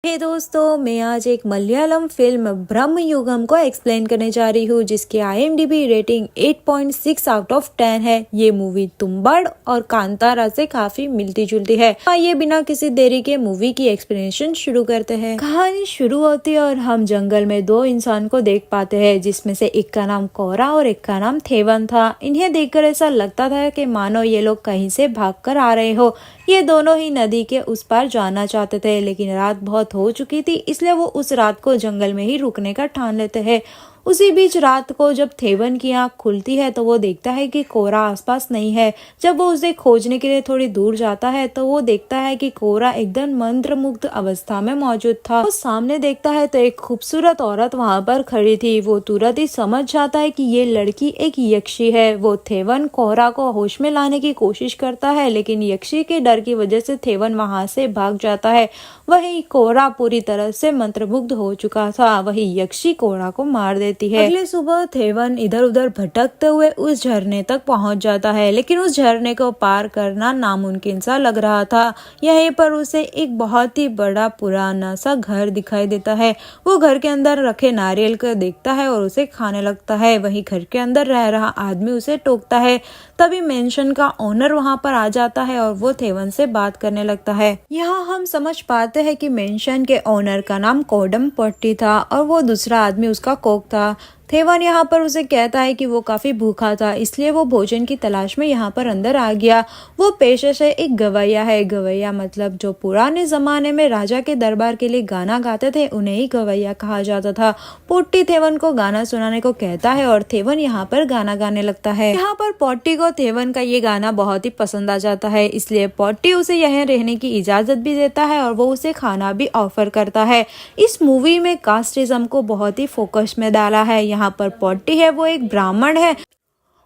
हे दोस्तों, मैं आज एक मलयालम फिल्म ब्रह्म युगम को एक्सप्लेन करने जा रही हूँ जिसकी IMDb रेटिंग 8.6 आउट ऑफ 10 है। ये मूवी तुम्बाड़ और कांतारा से काफी मिलती जुलती है। आइए बिना किसी देरी के मूवी की एक्सप्लेनेशन शुरू करते हैं। कहानी शुरू होती है और हम जंगल में दो इंसान को देख पाते हैं, जिसमें से एक का नाम कोरा और एक का नाम थेवन था। इन्हें देखकर ऐसा लगता था कि मानो ये लोग कहीं से भागकर आ रहे हो। ये दोनों ही नदी के उस पार जाना चाहते थे, लेकिन रात बहुत हो चुकी थी, इसलिए वो उस रात को जंगल में ही रुकने का ठान लेते हैं। उसी बीच रात को जब थेवन की आंख खुलती है तो वो देखता है कि कोरा आसपास नहीं है। जब वो उसे खोजने के लिए थोड़ी दूर जाता है तो वो देखता है कि कोरा एकदम मंत्रमुग्ध अवस्था में मौजूद था। वो सामने देखता है तो एक खूबसूरत औरत वहां पर खड़ी थी। वो तुरंत ही समझ जाता है कि ये लड़की एक यक्षी है। वो थेवन कोरा को होश में लाने की कोशिश करता है, लेकिन यक्षी के डर की वजह से थेवन वहां से भाग जाता है। वही कोरा पूरी तरह से मंत्रमुग्ध हो चुका था। वही यक्षी कोरा को मार देती है। अगले सुबह थेवन इधर उधर भटकते हुए उस झरने तक पहुंच जाता है, लेकिन उस झरने को पार करना नामुमकिन सा लग रहा था। यहीं पर उसे एक बहुत ही बड़ा पुराना सा घर दिखाई देता है। वो घर के अंदर रखे नारियल को देखता है और उसे खाने लगता है। वही घर के अंदर रह रहा आदमी उसे टोकता है। तभी मेंशन का ओनर वहां पर आ जाता है और वो थेवन से बात करने लगता है। यहाँ हम समझ पाते हैं कि मेंशन के ओनर का नाम कोडम पोट्टी था और वो दूसरा आदमी उसका कोक था। थेवन यहाँ पर उसे कहता है कि वो काफी भूखा था, इसलिए वो भोजन की तलाश में यहाँ पर अंदर आ गया। वो पेशे से एक गवैया है। गवैया मतलब जो पुराने जमाने में राजा के दरबार के लिए गाना गाते थे, उन्हें ही गवैया कहा जाता था। पोट्टी थेवन को गाना सुनाने को कहता है और थेवन यहाँ पर गाना गाने लगता है। यहाँ पर पोट्टी को थेवन का ये गाना बहुत ही पसंद आ जाता है, इसलिए पोट्टी उसे यहाँ रहने की इजाजत भी देता है और वो उसे खाना भी ऑफर करता है। इस मूवी में कास्टिज्म को बहुत ही फोकस में डाला है। यहाँ पर पोट्टी है वो एक ब्राह्मण है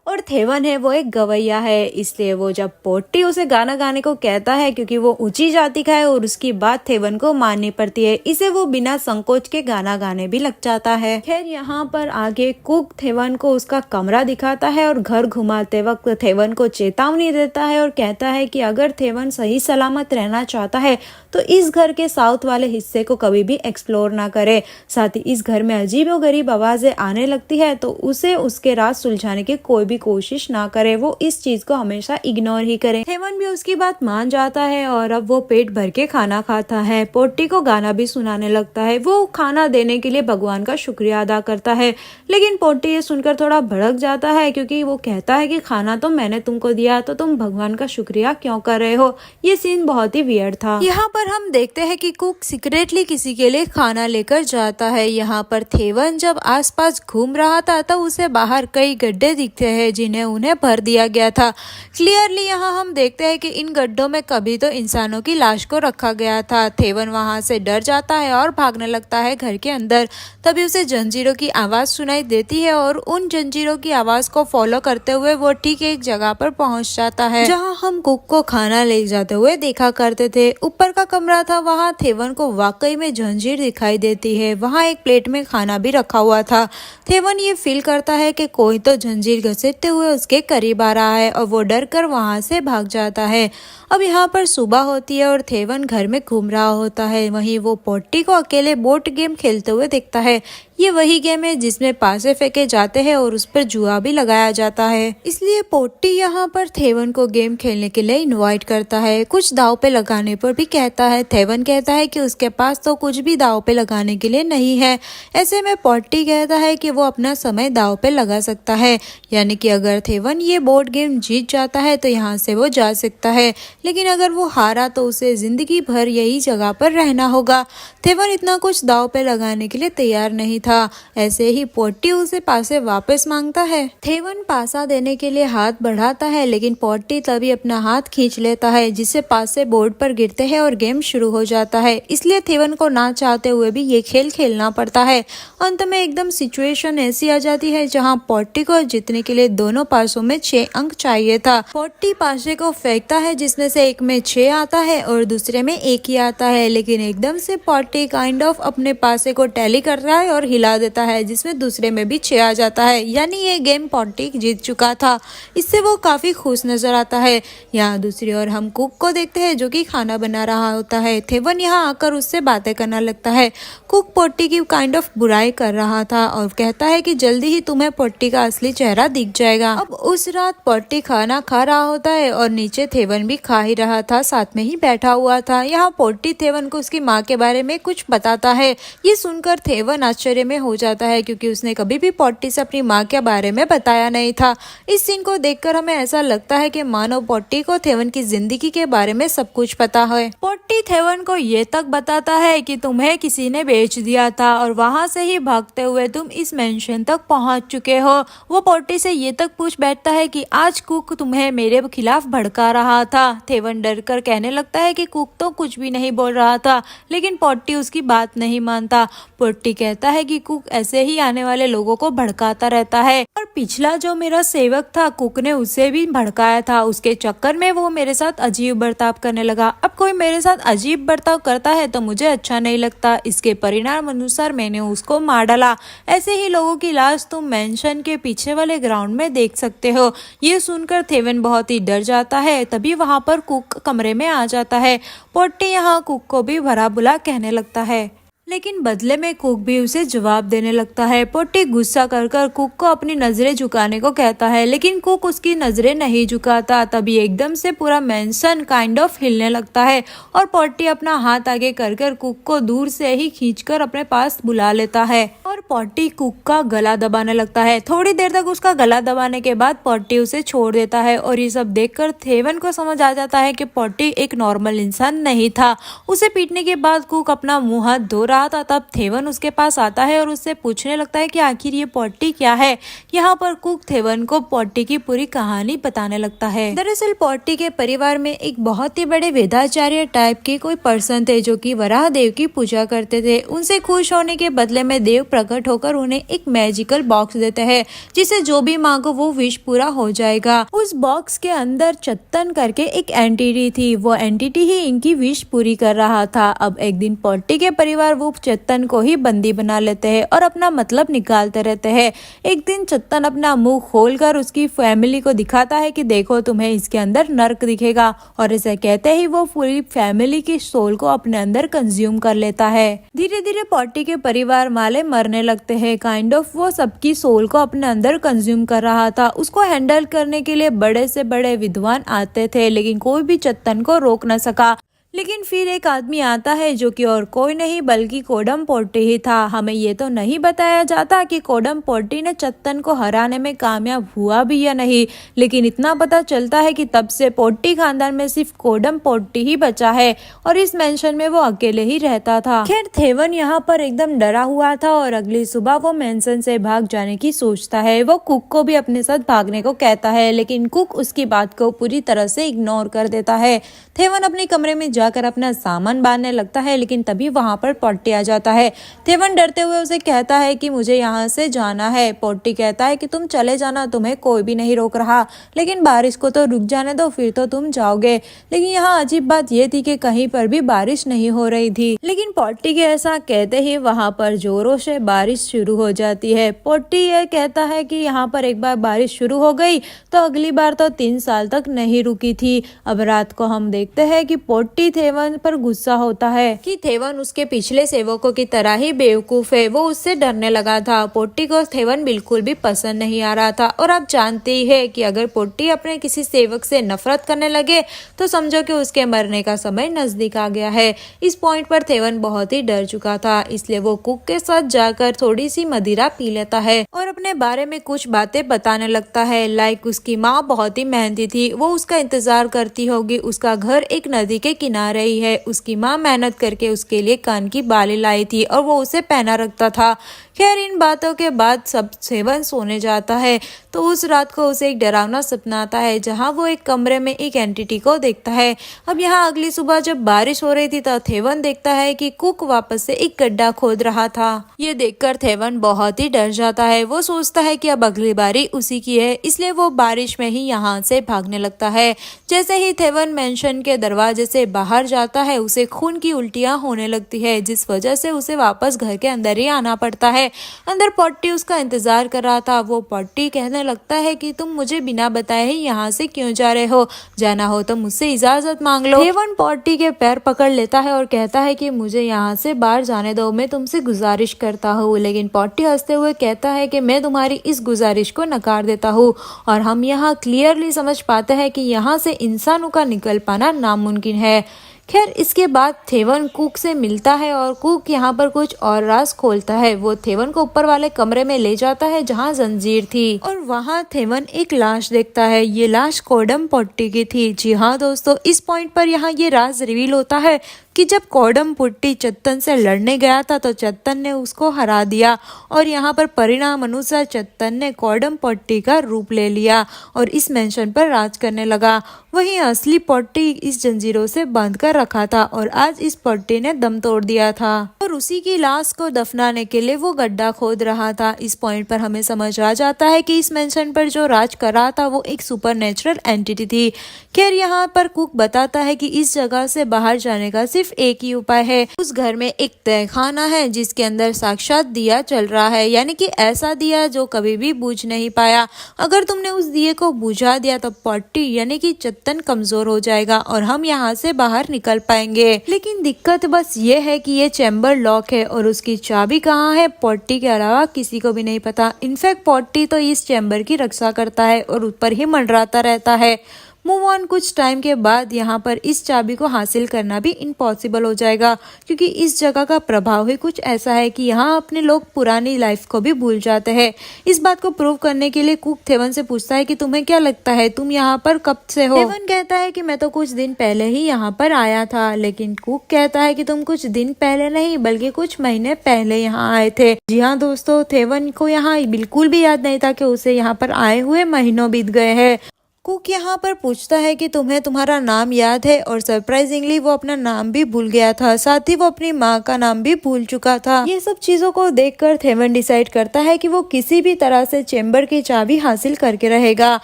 और थेवन है वो एक गवैया है, इसलिए वो जब पोट्टी उसे गाना गाने को कहता है, क्योंकि वो ऊंची जाति का है और उसकी बात थेवन को माननी पड़ती है, इसे वो बिना संकोच के गाना गाने भी लग जाता है। खैर यहाँ पर आगे कुक थेवन को उसका कमरा दिखाता है और घर घुमाते वक्त थेवन को चेतावनी देता है और कहता है कि अगर थेवन सही सलामत रहना चाहता है तो इस घर के साउथ वाले हिस्से को कभी भी एक्सप्लोर ना करे। साथ ही इस घर में अजीबोगरीब आवाजें आने लगती है तो उसे उसके राज सुलझाने की कोई भी कोशिश ना करे। वो इस चीज को हमेशा इग्नोर ही करे। थेवन भी उसकी बात मान जाता है और अब वो पेट भर के खाना खाता है। पोट्टी को गाना भी सुनाने लगता है। वो खाना देने के लिए भगवान का शुक्रिया अदा करता है, लेकिन पोट्टी ये सुनकर थोड़ा भड़क जाता है, क्योंकि वो कहता है कि खाना तो मैंने तुमको दिया, तो तुम भगवान का शुक्रिया क्यों कर रहे हो। ये सीन बहुत ही वियर्ड था। यहाँ पर हम देखते हैं कि कुक सीक्रेटली किसी के लिए खाना लेकर जाता है। यहाँ पर थेवन जब आसपास घूम रहा था तो उसे बाहर कई गड्ढे दिखते हैं जिन्हें उन्हें भर दिया गया था। क्लियरली यहाँ हम देखते हैं कि इन गड्ढों में कभी तो इंसानों की लाश को रखा गया था। थेवन वहां से डर जाता है और भागने लगता है घर के अंदर। तभी उसे जंजीरों की आवाज सुनाई देती है और उन जंजीरों की आवाज को फॉलो करते हुए वो ठीक एक जगह पर पहुंच जाता है जहाँ हम कुक को खाना ले जाते हुए देखा करते थे। ऊपर का कमरा था, वहाँ थेवन को वाकई में जंजीर दिखाई देती है। वहाँ एक प्लेट में खाना भी रखा हुआ था। थेवन ये फील करता है कि कोई तो जंजीर घसीटते हुए उसके करीब आ रहा है और वो डर कर वहां से भाग जाता है। अब यहाँ पर सुबह होती है और थेवन घर में घूम रहा होता है। वहीं वो पोट्टी को अकेले बोट गेम खेलते हुए देखता है। ये वही गेम है जिसमें पासे फेंके जाते हैं और उस पर जुआ भी लगाया जाता है, इसलिए पोट्टी यहाँ पर थेवन को गेम खेलने के लिए इनवाइट करता है। कुछ दाव पे लगाने पर भी कहता है। थेवन कहता है कि उसके पास तो कुछ भी दाव पे लगाने के लिए नहीं है। ऐसे में पोट्टी कहता है कि वो अपना समय दाव पे लगा सकता है, यानी कि अगर थेवन ये बोर्ड गेम जीत जाता है तो यहाँ से वो जा सकता है, लेकिन अगर वो हारा तो उसे जिंदगी भर यही जगह पर रहना होगा। थेवन इतना कुछ दाव पे लगाने के लिए तैयार नहीं था। ऐसे ही पोट्टी उसे पासे वापस मांगता है। थेवन पासा देने के लिए हाथ बढ़ाता है, लेकिन पोट्टी तभी अपना हाथ खींच लेता है, जिससे पासे बोर्ड पर गिरते हैं और गेम शुरू हो जाता है। इसलिए थेवन को ना चाहते हुए भी ये खेल खेलना पड़ता है। अंत में एकदम सिचुएशन ऐसी आ जाती है जहाँ पोट्टी को जीतने के लिए दोनों पासों में 6 अंक चाहिए था। पोट्टी पासे को फेंकता है, जिसमें से एक में 6 आता है और दूसरे में 1 ही आता है, लेकिन एकदम से पोट्टी काइंड ऑफ अपने पासे को टैली कर रहा है और हिला देता है, जिसमें दूसरे में भी 6 आ जाता है, यानी ये गेम पोट्टी जीत चुका था। इससे वो काफी खुश नजर आता है। यहाँ दूसरी ओर हम कुक को देखते हैं जो कि खाना बना रहा होता है। थेवन यहाँ आकर उससे बातें करना लगता है। कुक पोट्टी की काइंड ऑफ बुराई कर रहा था और कहता है कि जल्दी ही तुम्हें पोट्टी का असली चेहरा दिख जाएगा। अब उस रात पोट्टी खाना खा रहा होता है और नीचे थेवन भी खा ही रहा था, साथ में ही बैठा हुआ था। यहाँ पोट्टी थेवन को उसकी माँ के बारे में कुछ बताता है। ये सुनकर थेवन आश्चर्य में हो जाता है क्योंकि उसने कभी भी पोट्टी से अपनी माँ के बारे में बताया नहीं था। इस सीन को देखकर हमें ऐसा लगता है कि मानो पोट्टी को थेवन की जिंदगी के बारे में सब कुछ पता है। पोट्टी थेवन को ये तक बताता है कि तुम्हें किसी ने बेच दिया था और वहां से ही भागते हुए तुम इस मेंशन तक पहुंच चुके हो। वो पोट्टी से ये तक पूछ बैठता है कि आज कुक तुम्हें मेरे खिलाफ भड़का रहा था। थेवन डर कर कहने लगता है कि कुक तो कुछ भी नहीं बोल रहा था, लेकिन पोट्टी उसकी बात नहीं मानता। पोट्टी कहता है कि कुक ऐसे ही आने वाले लोगों को भड़काता रहता है और पिछला जो मेरा सेवक था कुक ने उसे भी भड़काया था। उसके चक्कर में वो मेरे साथ अजीब बर्ताव करने लगा। अब कोई मेरे साथ अजीब बर्ताव करता है तो मुझे अच्छा नहीं लगता। इसके परिणाम अनुसार मैंने उसको मार डाला। ऐसे ही लोगों की लाश तुम मेंशन के पीछे वाले ग्राउंड में देख सकते हो। ये सुनकर थेवन बहुत ही डर जाता है। तभी वहां पर कुक कमरे में आ जाता है। पोट्टी यहाँ कुक को भी भला बुरा कहने लगता है, लेकिन बदले में कुक भी उसे जवाब देने लगता है। पोट्टी गुस्सा कर कुक को अपनी नजरें झुकाने को कहता है, लेकिन कुक उसकी नजरें नहीं झुकाता। तभी एकदम से पूरा मेंशन काइंड ऑफ हिलने लगता है और पोट्टी अपना हाथ आगे कर कुक को दूर से ही खींचकर अपने पास बुला लेता है और पोट्टी कुक का गला दबाने लगता है। थोड़ी देर तक उसका गला दबाने के बाद पोट्टी उसे छोड़ देता है और ये सब देखकर थेवन को समझ आ जाता है कि पोट्टी एक नॉर्मल इंसान नहीं था। उसे पीटने के बाद कुक अपना मुंह हाथ धो रहा था। तब थेवन उसके पास आता है और उससे पूछने लगता है कि आखिर ये पोट्टी क्या है। यहाँ पर कुक थेवन को पोट्टी की पूरी कहानी बताने लगता है। दरअसल पोट्टी के परिवार में एक बहुत ही बड़े वेदाचार्य टाइप के कोई पर्सन थे जो कि वराह देव की पूजा करते थे। उनसे खुश होने के बदले में देव प्रकट होकर उन्हें एक मैजिकल बॉक्स देते हैं जिसे जो भी मांगो वो विश पूरा हो जाएगा। उस बॉक्स के अंदर चत्तन करके एक एंटिटी थी। वो एंटिटी ही इनकी विश पूरी कर रहा था। अब एक दिन पोट्टी के परिवार वो चत्तन को ही बंदी बना लेते हैं और अपना मतलब निकालते रहते हैं। एक दिन चत्तन अपना मुंह खोलकर उसकी फैमिली को दिखाता है कि देखो तुम्हें इसके अंदर नर्क दिखेगा, और ऐसे कहते ही वो पूरी फैमिली की सोल को अपने अंदर कंज्यूम कर लेता है। धीरे धीरे पोट्टी के परिवार वाले मरने लगते हैं। काइंड ऑफ वो सबकी सोल को अपने अंदर कंज्यूम कर रहा था। उसको हैंडल करने के लिए बड़े से बड़े विद्वान आते थे, लेकिन कोई भी चत्तन को रोक न सका। लेकिन फिर एक आदमी आता है जो कि और कोई नहीं बल्कि कोडम पोट्टी ही था। हमें ये तो नहीं बताया जाता कि कोडम पोट्टी ने चत्तन को हराने में कामयाब हुआ भी या नहीं, लेकिन इतना पता चलता है कि तब से पोट्टी खानदान में सिर्फ कोडम पोट्टी ही बचा है और इस मेंशन में वो अकेले ही रहता था। खैर थेवन यहाँ पर एकदम डरा हुआ था और अगली सुबह वो मेंशन से भाग जाने की सोचता है। वो कुक को भी अपने साथ भागने को कहता है, लेकिन कुक उसकी बात को पूरी तरह से इग्नोर कर देता है। थेवन अपने कमरे में जाकर अपना सामान बांधने लगता है, लेकिन तभी वहां पर पोट्टी आ जाता है। थेवन डरते हुए उसे कहता है कि मुझे यहाँ से जाना है। पोट्टी कहता है कि तुम चले जाना, तुम्हें कोई भी नहीं रोक रहा, लेकिन बारिश को तो रुक जाने दो, फिर तो तुम जाओगे। लेकिन यहाँ अजीब बात ये थी कि कहीं पर भी बारिश नहीं हो रही थी। लेकिन पोट्टी के ऐसा कहते ही वहां पर जोरों से बारिश शुरू हो जाती है। पोट्टी यह कहता है कि यहाँ पर एक बार बारिश शुरू हो गई तो अगली बार तो 3 साल तक नहीं रुकी थी। अब रात को हम देखते हैं कि पोट्टी थेवन पर गुस्सा होता है कि थेवन उसके पिछले सेवकों की तरह ही बेवकूफ है। वो उससे डरने लगा था। पोट्टी को थेवन बिल्कुल भी पसंद नहीं आ रहा था और आप जानते ही है कि अगर पोट्टी अपने किसी सेवक से नफरत करने लगे तो समझो कि उसके मरने का समय नजदीक आ गया है। इस पॉइंट पर थेवन बहुत ही डर चुका था, इसलिए वो कुक के साथ जाकर थोड़ी सी मदिरा पी लेता है और अपने बारे में कुछ बातें बताने लगता है। लाइक उसकी माँ बहुत ही मेहनती थी, वो उसका इंतजार करती होगी। उसका घर एक नदी के किनारे ही है। उसकी माँ मेहनत करके उसके लिए कान की बाली लाई थी और वो उसे पहना रखता था। खैर इन बातों के बाद सब थेवन सोने जाता है तो उस रात को उसे एक डरावना सपना आता है जहां वो एक कमरे में एक एंटिटी को देखता है। अब यहाँ अगली सुबह जब बारिश हो रही थी तो थेवन देखता है कि कुक वापस से एक गड्ढा खोद रहा था। ये देखकर थेवन बहुत ही डर जाता है। वो सोचता है कि अब अगली बारी उसी की है, इसलिए वो बारिश में ही यहाँ से भागने लगता है। जैसे ही थेवन मेंशन के दरवाजे से बाहर बाहर जाता है उसे खून की उल्टियां होने लगती है, जिस वजह से उसे वापस घर के अंदर ही आना पड़ता है। अंदर पॉट्टी उसका इंतजार कर रहा था। वो पॉट्टी कहने लगता है कि तुम मुझे बिना बताए ही यहाँ से क्यों जा रहे हो, जाना हो तो मुझसे इजाजत मांग लो। थेवन पॉट्टी के पैर पकड़ लेता है और कहता है कि मुझे यहाँ से बाहर जाने दो, मैं तुमसे गुजारिश करता हूँ। लेकिन पॉट्टी हंसते हुए कहता है कि मैं तुम्हारी इस गुजारिश को नकार देता हूँ। और हम यहाँ क्लियरली समझ पाते हैं कि यहाँ से इंसानों का निकल पाना नामुमकिन है। खैर इसके बाद थेवन कुक से मिलता है और कुक यहाँ पर कुछ और राज खोलता है। वो थेवन को ऊपर वाले कमरे में ले जाता है जहाँ जंजीर थी और वहाँ थेवन एक लाश देखता है। ये लाश कॉडम पॉट्टी की थी। जी हाँ दोस्तों, इस पॉइंट पर यहाँ ये राज रिवील होता है कि जब कॉडम पॉट्टी चत्तन से लड़ने गया था तो चत्तन ने उसको हरा दिया और यहाँ पर परिणाम अनुसार चत्तन ने कॉडम पॉट्टी का रूप ले लिया और इस मेंशन पर राज करने लगा। वहीं असली पॉट्टी इस जंजीरों से बांध कर रखा था और आज इस पॉट्टी ने दम तोड़ दिया था और उसी की लाश को दफनाने के लिए वो गड्ढा खोद रहा था। इस पॉइंट पर हमें समझ आ जाता है कि इस मेंशन पर जो राज कर रहा था वो एक सुपरनेचुरल एंटिटी थी। खैर यहाँ पर कुक बताता है कि इस जगह से बाहर जाने का सिर्फ एक ही उपाय है। उस घर में एक तहखाना है जिसके अंदर साक्षात दिया चल रहा है, यानी कि ऐसा दिया जो कभी भी बुझ नहीं पाया। अगर तुमने उस दिए को बुझा दिया तो पॉट्टी यानी कि चत्तन कमजोर हो जाएगा और हम यहाँ से बाहर निकल पाएंगे। लेकिन दिक्कत बस ये है कि ये चैम्बर लॉक है और उसकी चाबी कहाँ है पॉट्टी के अलावा किसी को भी नहीं पता। इनफैक्ट पॉट्टी तो इस चैम्बर की रक्षा करता है और ऊपर ही मंडराता रहता है। मूव ऑन कुछ टाइम के बाद यहाँ पर इस चाबी को हासिल करना भी इम्पॉसिबल हो जाएगा, क्योंकि इस जगह का प्रभाव ही कुछ ऐसा है कि यहाँ अपने लोग पुरानी लाइफ को भी भूल जाते हैं। इस बात को प्रूव करने के लिए कुक थेवन से पूछता है कि तुम्हें क्या लगता है तुम यहाँ पर कब से हो। थेवन कहता है कि मैं तो कुछ दिन पहले ही यहाँ पर आया था। लेकिन कुक कहता है कि तुम कुछ दिन पहले नहीं बल्कि कुछ महीने पहले यहाँ आए थे। जी हाँ दोस्तों, थेवन को यहाँ बिल्कुल भी याद नहीं था कि उसे यहाँ पर आए हुए महीनों बीत गए हैं। कुक यहाँ पर पूछता है कि तुम्हें तुम्हारा नाम याद है और सरप्राइजिंगली वो अपना नाम भी भूल गया था, साथ ही वो अपनी माँ का नाम भी भूल चुका था। ये सब चीजों को देखकर थेवन डिसाइड करता है कि वो किसी भी तरह से चेम्बर की चाबी हासिल करके रहेगा।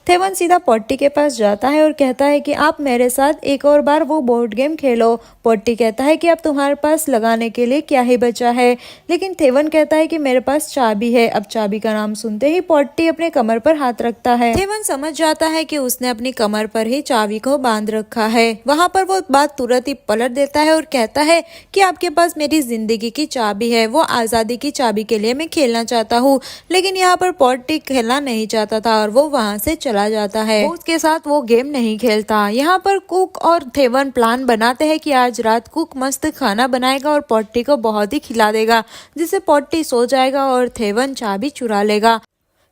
थेवन सीधा पॉट्टी के पास जाता है और कहता है कि आप मेरे साथ एक और बार वो बोर्ड गेम खेलो। पॉट्टी कहता है कि अब तुम्हारे पास लगाने के लिए क्या ही बचा है, लेकिन थेवन कहता है कि मेरे पास चाबी है। अब चाबी का नाम सुनते ही पॉट्टी अपने कमर पर हाथ रखता है। थेवन समझ जाता है कि उसने अपनी कमर पर ही चाबी को बांध रखा है। वहाँ पर वो बात तुरंत ही पलट देता है और कहता है कि आपके पास मेरी जिंदगी की चाबी है, वो आजादी की चाबी के लिए मैं खेलना चाहता हूँ। लेकिन यहाँ पर पॉट्टी खेलना नहीं चाहता था और वो वहाँ से चला जाता है। उसके साथ वो गेम नहीं खेलता। यहाँ पर कुक और थेवन प्लान बनाते हैं कि आज रात कुक मस्त खाना बनाएगा और पॉट्टी को बहुत ही खिला देगा, जिससे पॉट्टी सो जाएगा और थेवन चाबी चुरा लेगा।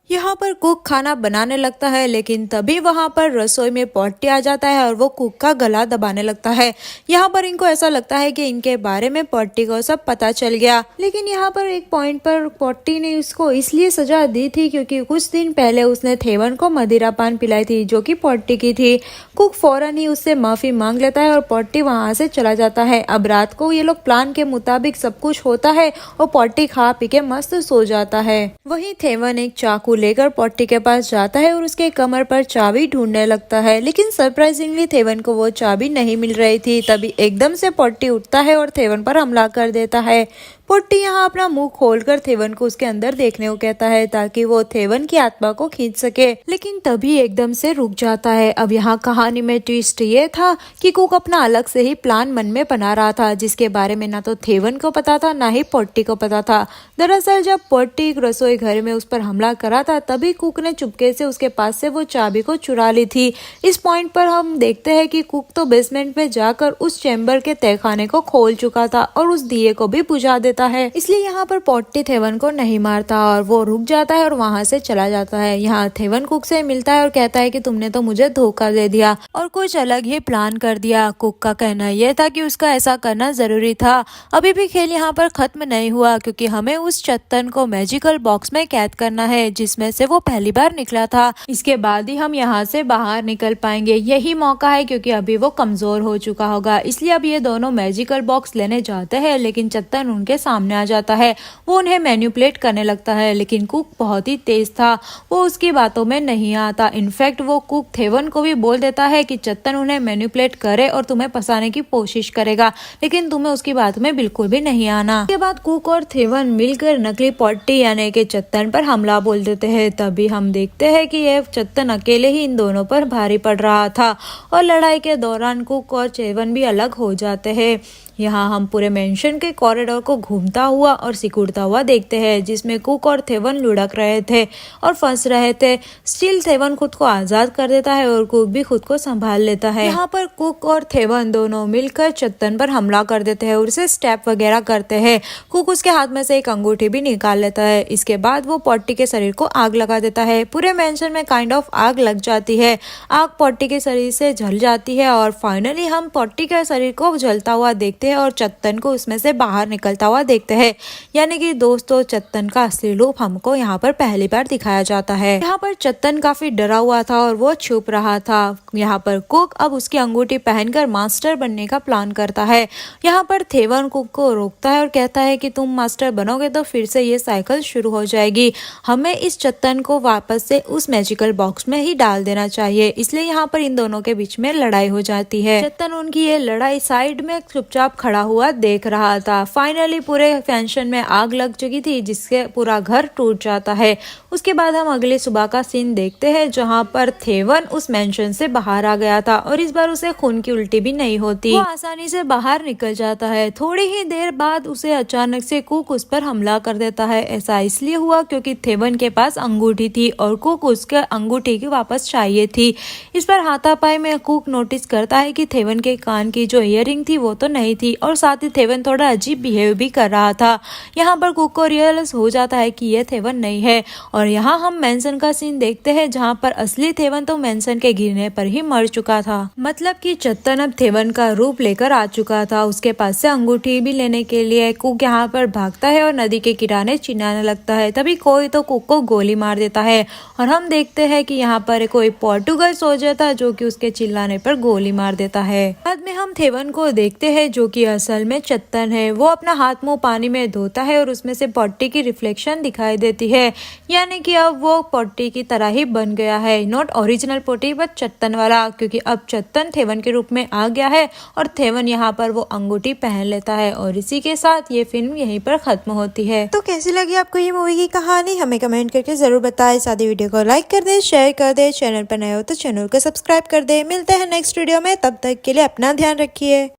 यहाँ पर कुक खाना बनाने लगता है, लेकिन तभी वहाँ पर रसोई में पॉट्टी आ जाता है और वो कुक का गला दबाने लगता है। यहाँ पर इनको ऐसा लगता है कि इनके बारे में पॉट्टी को सब पता चल गया। लेकिन यहाँ पर एक पॉइंट पर पॉट्टी ने उसको इसलिए सजा दी थी क्योंकि कुछ दिन पहले उसने थेवन को मदिरा पान पिलाई थी जो कि पॉट्टी की थी। कुक फौरन ही उससे माफी मांग लेता है और पॉट्टी वहाँ से चला जाता है। अब रात को ये लोग प्लान के मुताबिक सब कुछ होता है और पॉट्टी खा पी के मस्त सो जाता है। वहीं थेवन एक चाकू लेकर पॉट्टी के पास जाता है और उसके कमर पर चाबी ढूंढने लगता है, लेकिन सरप्राइजिंगली थेवन को वो चाबी नहीं मिल रही थी। तभी एकदम से पॉट्टी उठता है और थेवन पर हमला कर देता है। पॉट्टी यहाँ अपना मुंह खोलकर थेवन को उसके अंदर देखने को कहता है ताकि वो थेवन की आत्मा को खींच सके, लेकिन तभी एकदम से रुक जाता है। अब यहाँ कहानी में ट्विस्ट ये था कि कुक अपना अलग से ही प्लान मन में बना रहा था, जिसके बारे में ना तो थेवन को पता था ना ही पॉट्टी को पता था। दरअसल जब पॉट्टी रसोई घर में उस पर हमला करा था तभी कुक ने चुपके से उसके पास से वो चाबी को चुरा ली थी। इस पॉइंट पर हम देखते हैं कि कुक तो बेसमेंट में जाकर उस चैम्बर के तहखाने को खोल चुका था और उस दिए को भी बुझा देता है। इसलिए यहाँ पर पॉट्टी थेवन को नहीं मारता और वो रुक जाता है और वहाँ से चला जाता है। यहाँ थेवन कुक से मिलता है और कहता है कि तुमने तो मुझे धोखा दे दिया और कुछ अलग ही प्लान कर दिया। कुक का कहना यह था कि उसका ऐसा करना जरूरी था। अभी भी खेल यहाँ पर खत्म नहीं हुआ क्योंकि हमें उस चत्तन को मैजिकल बॉक्स में कैद करना है, जिस जिसमें से वो पहली बार निकला था। इसके बाद ही हम यहाँ से बाहर निकल पाएंगे। यही मौका है क्योंकि अभी वो कमजोर हो चुका होगा। इसलिए अब ये दोनों मैजिकल बॉक्स लेने जाते हैं, लेकिन चत्तन उनके सामने आ जाता है। वो उन्हें मैनिपुलेट करने लगता है, लेकिन कुक बहुत ही तेज था, वो उसकी बातों में नहीं आता। इनफैक्ट वो कुक थेवन को भी बोल देता है कि चत्तन उन्हें मैनिपुलेट करे और तुम्हें फंसाने की कोशिश करेगा, लेकिन तुम्हें उसकी बात में बिल्कुल भी नहीं आना। इसके बाद कुक और थेवन मिलकर नकली पॉट्टी यानी कि चत्तन पर हमला बोल देते हैं। तभी हम देखते हैं कि यह चत्तन अकेले ही इन दोनों पर भारी पड़ रहा था और लड़ाई के दौरान कुक और थेवन भी अलग हो जाते हैं। यहाँ हम पूरे मेंशन के कॉरिडोर को घूमता हुआ और सिकुड़ता हुआ देखते हैं, जिसमें कुक और थेवन लुढ़क रहे थे और फंस रहे थे। स्टिल थेवन खुद को आजाद कर देता है और कुक भी खुद को संभाल लेता है। यहाँ पर कुक और थेवन दोनों मिलकर चत्तन पर हमला कर देते हैं और उसे स्टेप वगैरह करते हैं। कुक उसके हाथ में से एक अंगूठी भी निकाल लेता है। इसके बाद वो पॉट्टी के शरीर को आग लगा देता है। पूरे मेंशन में काइंड ऑफ आग लग जाती है। आग पॉट्टी के शरीर से जल जाती है और फाइनली हम पॉट्टी के शरीर को जलता हुआ देखते हैं और चत्तन को उसमें से बाहर निकलता हुआ देखते हैं। यानी कि दोस्तों, चत्तन का असली रूप हमको यहाँ पर पहली बार दिखाया जाता है। यहाँ पर चत्तन काफी डरा हुआ था और वो छुप रहा था। यहाँ पर कुक अब उसकी अंगूठी पहनकर मास्टर बनने का प्लान करता है। यहाँ पर थेवन कुक को रोकता है और कहता है कि तुम मास्टर बनोगे तो फिर से ये साइकिल शुरू हो जाएगी। हमें इस चत्तन को वापस से उस मैजिकल बॉक्स में ही डाल देना चाहिए। इसलिए यहाँ पर इन दोनों के बीच में लड़ाई हो जाती है। चत्तन उनकी ये लड़ाई साइड में चुपचाप खड़ा हुआ देख रहा था। फाइनली पूरे फैंशन में आग लग चुकी थी, जिससे पूरा घर टूट जाता है। उसके बाद हम अगली सुबह का सीन देखते हैं, जहाँ पर थेवन उस मेंशन से बाहर आ गया था और इस बार उसे खून की उल्टी भी नहीं होती। वो आसानी से बाहर निकल जाता है। थोड़ी ही देर बाद उसे अचानक से कुक उस पर हमला कर देता है। ऐसा इसलिए हुआ क्योंकि थेवन के पास अंगूठी थी और कुक उसके अंगूठी की वापस चाहिए थी। इस पर हाथापाई में कुक नोटिस करता है कि थेवन के कान की जो इयररिंग थी वो तो नहीं थी और साथ ही थेवन थोड़ा अजीब बिहेव भी कर रहा था। यहाँ पर कुक को रियलाइज हो जाता है कि यह थेवन नहीं है और यहाँ हम मेंशन का सीन देखते हैं, जहाँ पर असली थेवन तो मेंशन के गिरने पर ही मर चुका था। मतलब कि चत्तन अब थेवन का रूप लेकर आ चुका था। उसके पास से अंगूठी भी लेने के लिए कुक यहाँ पर भागता है और नदी के किनारे चिल्लाने लगता है। तभी कोई तो कुक को गोली मार देता है और हम देखते हैं कि यहाँ पर कोई पोर्टुगल सोल्जर था जो कि उसके चिल्लाने पर गोली मार देता है। बाद में हम थेवन को देखते हैं जो कि असल में चत्तन है। वो अपना हाथ मुंह पानी में धोता है और उसमें से पॉट्टी की रिफ्लेक्शन दिखाई देती है। यानी कि अब वो पॉट्टी की तरह ही बन गया है। नॉट ओरिजिनल पॉट्टी बट चत्तन वाला, क्योंकि अब चत्तन थेवन के रूप में आ गया है और थेवन यहाँ पर वो अंगूठी पहन लेता है। और इसी के साथ ये फिल्म यहीं पर खत्म होती है। तो कैसी लगी आपको ये मूवी की कहानी, हमें कमेंट करके जरूर बताएं। साथ ही वीडियो को लाइक कर दे, शेयर कर दे, चैनल पर नए हो तो चैनल को सब्सक्राइब कर दे। मिलते हैं नेक्स्ट वीडियो में, तब तक के लिए अपना ध्यान रखिए।